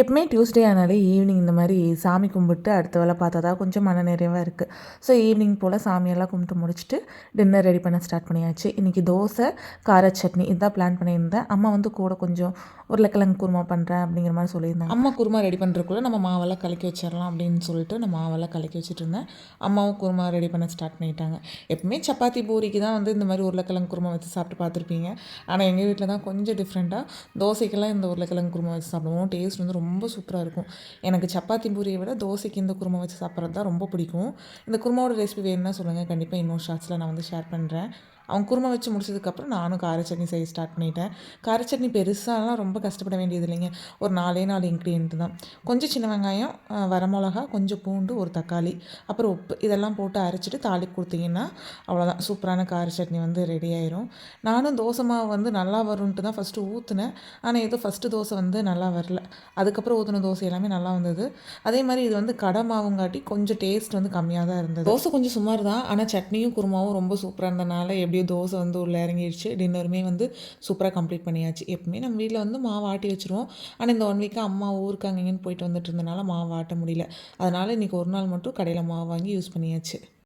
எப்பவுமே டியூஸ்டே ஆனாலே ஈவினிங் இந்த மாதிரி சாமி கும்பிட்டு அடுத்த வேலை பார்த்தா தான் கொஞ்சம் மன நிறைவாக இருக்குது. ஸோ ஈவினிங் போல் சாமியெல்லாம் கும்பிட்டு முடிச்சுட்டு டின்னர் ரெடி பண்ண ஸ்டார்ட் பண்ணியாச்சு. இன்றைக்கி தோசை, கார சட்னி இதுதான் பிளான் பண்ணியிருந்தேன். அம்மா வந்து கூட கொஞ்சம் உருளைக்கிழங்கு குருமா பண்ணுறேன் அப்படிங்கிற மாதிரி சொல்லியிருந்தாங்க. அம்மா குருமா ரெடி பண்ணுறதுக்குள்ளே நம்ம மாவெல்லாம் கலக்கி வச்சிடலாம் அப்படின்னு சொல்லிட்டு நான் மாவெல்லாம் கலக்கி வச்சுட்டு இருந்தேன். அம்மாவும் குருமா ரெடி பண்ண ஸ்டார்ட் பண்ணிட்டாங்க. எப்பவுமே சப்பாத்தி பூரிக்கு தான் வந்து இந்த மாதிரி உருளைக்கிழங்கு குருமா வச்சு சாப்பிட்டு பார்த்துருப்பீங்க. ஆனால் எங்கள் வீட்டில் தான் கொஞ்சம் டிஃப்ரெண்ட்டாக தோசைக்கெல்லாம் இந்த உருளைக்கிழங்கு குருமா வச்சு சாப்பிடுவோம். டேஸ்ட் வந்து ரொம்ப சூப்பராக இருக்கும். எனக்கு சப்பாத்தி பூரியை விட தோசைக்கு இந்த குருமா வச்சு சாப்பிட்றது தான் ரொம்ப பிடிக்கும். இந்த குருமாவோட ரெசிபி வேணும்னா சொல்லுங்கள், கண்டிப்பாக இன்னொரு ஷார்ட்ஸில் நான் வந்து ஷேர் பண்ணுறேன். அவங்க குருமா வச்சு முடிச்சதுக்கப்புறம் நானும் கார சட்னி செய்ய ஸ்டார்ட் பண்ணிட்டேன். கார சட்னி பெருசாலாம் ரொம்ப கஷ்டப்பட வேண்டியது இல்லைங்க. ஒரு 4 இன்க்ரீடியன்ட் தான். கொஞ்சம் சின்ன வெங்காயம், வரமிளகா, கொஞ்சம் பூண்டு, ஒரு தக்காளி, அப்புறம் உப்பு இதெல்லாம் போட்டு அரைச்சிட்டு தாளிப்பு கொடுத்தீங்கன்னா அவ்வளோதான், சூப்பரான கார சட்னி வந்து ரெடி ஆயிரும். நானும் தோசை மாவு வந்து நல்லா வரும்ன்ட்டு தான் ஃபஸ்ட்டு ஊற்றுனேன். ஆனால் ஏதோ ஃபஸ்ட்டு தோசை வந்து நல்லா வரல. அதுக்கப்புறம் ஊற்றின தோசை எல்லாமே நல்லா வந்தது. அதே மாதிரி இது வந்து கடை மாவுங்காட்டி கொஞ்சம் டேஸ்ட் வந்து கம்மியாக தான் இருந்தது. தோசை கொஞ்சம் சுமார் தான், ஆனால் சட்னியும் குருமாவும் ரொம்ப சூப்பராக இருந்தனால எப்படியோ தோசை வந்து உள்ளே இறங்கிடுச்சு. டின்னருமே வந்து சூப்பராக கம்ப்ளீட் பண்ணியாச்சு. எப்பவுமே நம்ம வீட்டில் வந்து மாவு ஆட்டி வச்சுருவோம். ஆனால் இந்த 1 வீக்காக அம்மா ஊருக்கு அங்கேன்னு போயிட்டு வந்துட்டு இருந்தனால மாவு ஆட்ட முடியல. அதனால் இன்றைக்கி ஒரு நாள் மட்டும் கடையில் மாவு வாங்கி யூஸ் பண்ணியாச்சு.